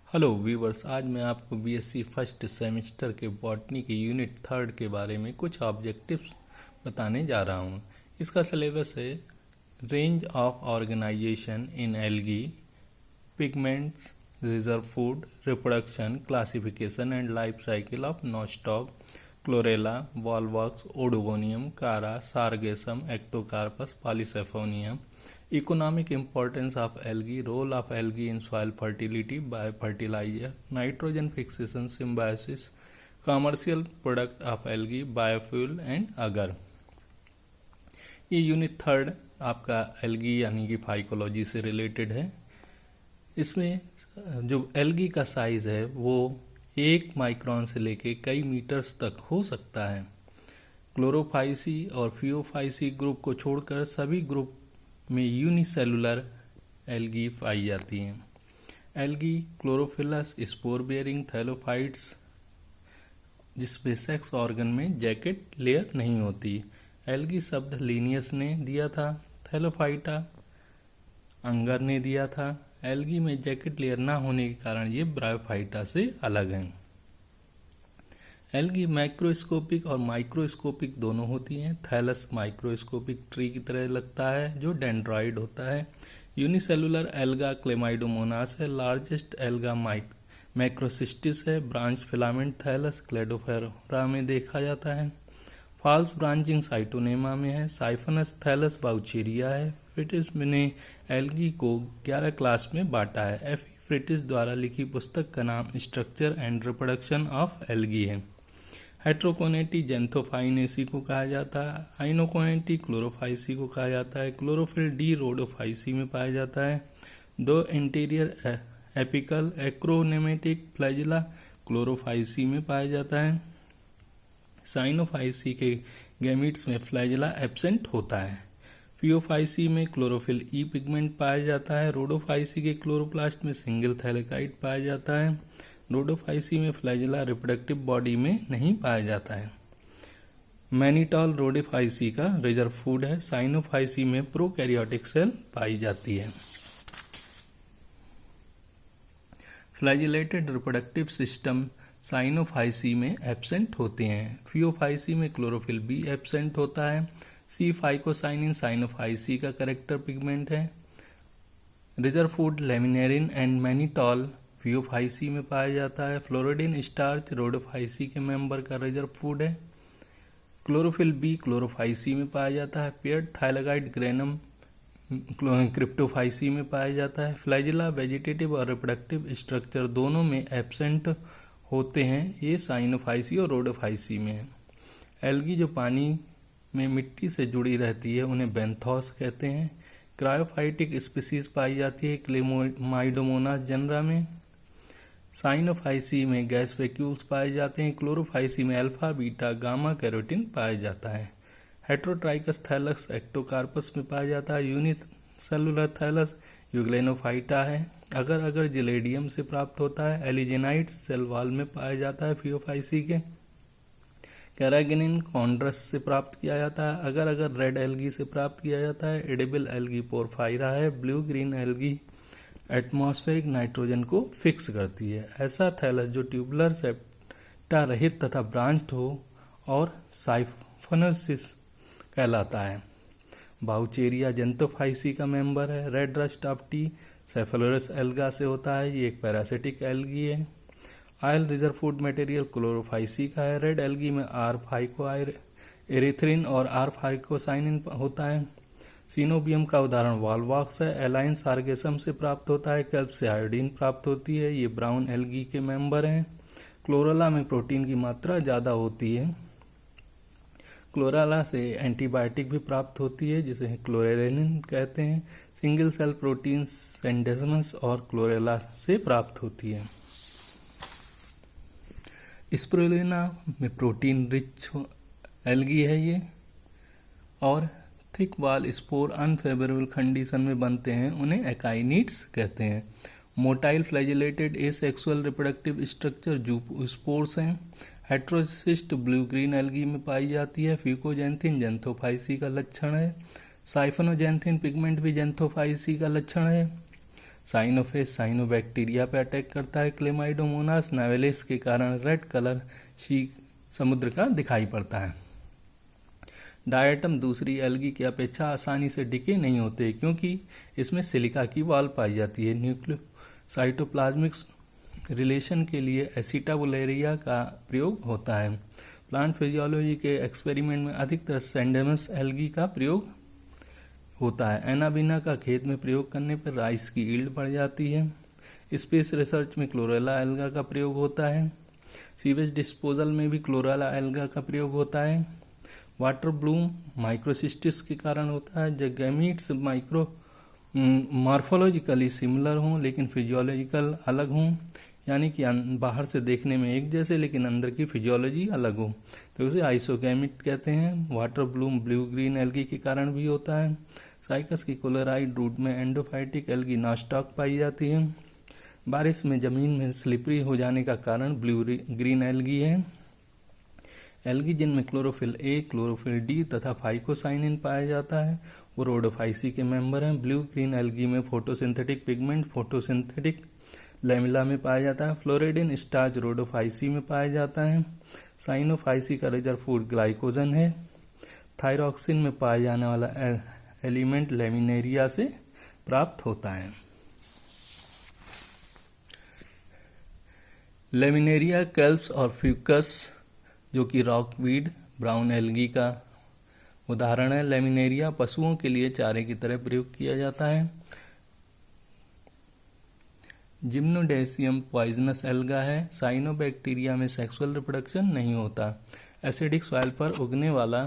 Hello viewers, आज मैं आपको बीएससी फर्स्ट सेमेस्टर के बॉटनी के यूनिट 3 के बारे में कुछ ऑब्जेक्टिव्स बताने जा रहा हूँ। इसका सिलेबस है range of organization in algae, pigments, reserve food, reproduction, classification and life cycle of Nostoc, Chlorella, Volvox, Oedogonium, Chara, Sargassum, Ectocarpus, Polysiphonia, economic importance of algae, role of algae in soil fertility by fertilizer, nitrogen fixation, symbiosis, commercial product of algae, biofuel and agar। ये unit 3 आपका algae यानी कि phycology से related है। इसमें जो algae का size है वो 1 माइक्रोन से लेके कई मीटर्स तक हो सकता है। क्लोरोफाइसी और फियोफाइसी ग्रुप को छोड़कर सभी ग्रुप में यूनिसेलुलर एल्गी पाई जाती हैं। Algae chlorophyllous, spore bearing thallophytes, जिसपे सेक्स ऑर्गन में जैकेट लेयर नहीं होती। एल्गी शब्द लीनियस ने दिया था, थैलोफाइटा अंगर ने दिया था। एल्गी में जैकेट लेयर ना होने के कारण ये ब्रायोफाइटा से अलग हैं। एल्गी मैक्रोस्कोपिक और माइक्रोस्कोपिक दोनों होती हैं। थैलस माइक्रोस्कोपिक ट्री की तरह लगता है जो डेंड्रॉइड होता है। यूनिसेलुलर एल्गा क्लेमाइडोमोनास है। लार्जेस्ट एल्गा मैक्रोसिस्टिस है। ब्रांच फिलामेंट थैलस क्लेडोफेरा में देखा जाता है। फॉल्स ब्रांचिंग साइटोनेमा में है। साइफनस थैलस बाउचेरिया है। फ्रिटिस ने एल्गी को 11 क्लास में बांटा है। एफ फ्रिटिस द्वारा लिखी पुस्तक का नाम structure and reproduction of algae है। हेट्रोकोनेटी जेंथोफाइनेसी को कहा जाता है। आइनोकोनेटी क्लोरोफाइसी को कहा जाता है। क्लोरोफिल डी रोडोफाइसी में पाया जाता है। दो इंटीरियर एपिकल एक्रोनेमेटिक फ्लैजिला क्लोरोफाइसी में पाया जाता है। साइनोफाइसी के गैमीट्स में फ्लैजिला एब्सेंट होता है। फियोफाइसी में क्लोरोफिल ई पिगमेंट पाया जाता है। रोडोफाइसी के क्लोरोप्लास्ट में सिंगल थैलेकाइट पाया जाता है। रोडोफाइसी में फ्लैजिला रिप्रोडक्टिव बॉडी में नहीं पाया जाता है। मैनिटॉल रोडोफाइसी का रिजर्व फूड है। साइनोफाइसी में प्रोकैरियोटिक सेल पाई जाती है। फ्लैजिलेटेड रिप्रोडक्टिव सिस्टम साइनोफाइसी में एब्सेंट होते हैं। फियोफाइसी में क्लोरोफिल बी एब्सेंट होता है। सी फाइकोसाइनिन साइनोफाइसी का करेक्टर पिगमेंट है। Reserve food laminarin and mannitol Phaeophyceae में पाया जाता है। फ्लोरिडिन स्टार्च रोडोफाइसी के मेंबर का रिजर्व फूड है। क्लोरोफिल बी क्लोरोफाइसी में पाया जाता है। पेयर्ड थाइलागाइड ग्रेनम क्रिप्टोफाइसी में पाया जाता है। फ्लैजिला वेजिटेटिव और रिप्रोडक्टिव स्ट्रक्चर दोनों में एब्सेंट होते हैं। ये साइनोफाइसी और रोडोफाइसी में है। एल्गी जो पानी में मिट्टी से जुड़ी रहती है उन्हें बेंथोस कहते हैं। क्रायोफाइटिक स्पीसीज पाई जाती है क्लेमाइडोमोनास जनरा में। साइनोफाइसी में गैस वैक्यूल्स पाए जाते हैं। क्लोरोफाइसी में अल्फा बीटा गामा कैरोटीन पाया जाता है। हेट्रोट्राइकस थैलस एक्टोकार्पस में पाया जाता है। यूनिसेलुलर थैलस यूग्लेनोफाइटा है। अगर जिलेडियम से प्राप्त होता है। एलिजेनाइट सेल वॉल में पाया जाता है। फियोफाइसी के कैरागिनिन कॉन्ड्रस से प्राप्त किया जाता है। अगर रेड एल्गी से प्राप्त किया जाता है। एडिबल एल्गी पोरफायरा है। Blue green algae atmospheric nitrogen को फिक्स करती है। ऐसा थैलस जो सेप्टा रहित तथा ब्रांच्ड हो और साइफोनसिस कहलाता है। बाउचेरिया जेंथोफाइसी का मेंबर है। Red rust of tea Cephaleuros alga से होता है। ये एक पैरासिटिक एल्गी है। Oil reserve food material Chlorophyceae का है। रेड एल्गी में आर फाइको एरिथ्रिन और आर फाइकोसाइनिन होता है। सीनोबियम का उदाहरण वॉलवॉक्स है। एलाइन सार्गेसम से प्राप्त होता है। कैल्प से आयोडीन प्राप्त होती है। ये ब्राउन एल्गी के मेंबर हैं। क्लोरेला में प्रोटीन की मात्रा ज्यादा होती है। क्लोरेला से एंटीबायोटिक भी प्राप्त होती है जिसे क्लोरेलिन कहते हैं। सिंगल सेल प्रोटीन सेंडेजमस और क्लोरेला से प्राप्त होती है। स्पिरुलिना में प्रोटीन रिच एल्गी है ये। और thick wall spore unfavourable condition में बनते हैं, उन्हें एकाइनिड्स कहते हैं। Motile flagellated asexual reproductive structure zoospores हैं। हेट्रोसिस्ट ब्लू ग्रीन एल्गी में पाई जाती है। फ्यूकोजेंथिन जेंथोफाइसी का लक्षण है। साइफनोजेंथिन पिगमेंट भी जेंथोफाइसी का लक्षण है। साइनोफेज साइनोबैक्टीरिया पे अटैक करता है। क्लेमाइडोमोनास नावेलिस के कारण रेड कलर सी समुद्र का दिखाई पड़ता है। डायटम दूसरी एल्गी की अपेक्षा आसानी से डिके नहीं होते क्योंकि इसमें सिलिका की वॉल पाई जाती है। न्यूक्लियोसाइटोप्लाज्मिक रिलेशन के लिए एसिटाबुलेरिया का प्रयोग होता है। प्लांट फिजियोलॉजी के एक्सपेरिमेंट में अधिकतर सेंडेमस एल्गी का प्रयोग होता है। एनाबीना का खेत में प्रयोग करने पर राइस की यील्ड बढ़ जाती है। स्पेस रिसर्च में क्लोरेला एल्गा का प्रयोग होता है। सीवेज डिस्पोजल में भी क्लोरेला एल्गा का प्रयोग होता है। वाटर ब्लूम माइक्रोसिस्टिस के कारण होता है जब गैमीट्स मॉर्फोलॉजिकली सिमिलर हों लेकिन फिजियोलॉजिकल अलग हों, यानी कि बाहर से देखने में एक जैसे लेकिन अंदर की फिजियोलॉजी अलग हो, तो उसे आइसोगैमिट कहते हैं। Water Bloom blue green algae के कारण भी होता है। साइकस की क्लोराइड रूट में एंडोफाइटिक एल्गी नॉस्टॉक पाई जाती है। बारिश में जमीन में स्लिपरी हो जाने का कारण ब्लू ग्रीन एल्गी है। एल्गी जिनमें क्लोरोफिल ए, क्लोरोफिल डी तथा फाइकोसाइनिन पाया जाता है वो रोडोफाइसी के मेंबर हैं। ब्लू ग्रीन एल्गी में फोटोसिंथेटिक पिगमेंट फोटोसिंथेटिक लैमेला में पाया जाता है। फ्लोरिडिन स्टार्च रोडोफाइसी में पाया जाता है। साइनोफाइसी का रिजर्व फूड ग्लाइकोजन है। थायरॉक्सिन में पाया जाने वाला एलिमेंट लेमिनेरिया से प्राप्त होता है। लेमिनेरिया कैल्प्स और फ्यूकस जो कि रॉकवीड ब्राउन एल्गी का उदाहरण है। लेमिनेरिया पशुओं के लिए चारे की तरह प्रयोग किया जाता है। जिम्नोडेसियम पॉइजनस एल्गा है। साइनोबैक्टीरिया में सेक्सुअल रिप्रोडक्शन नहीं होता। एसिडिक सॉइल पर उगने वाला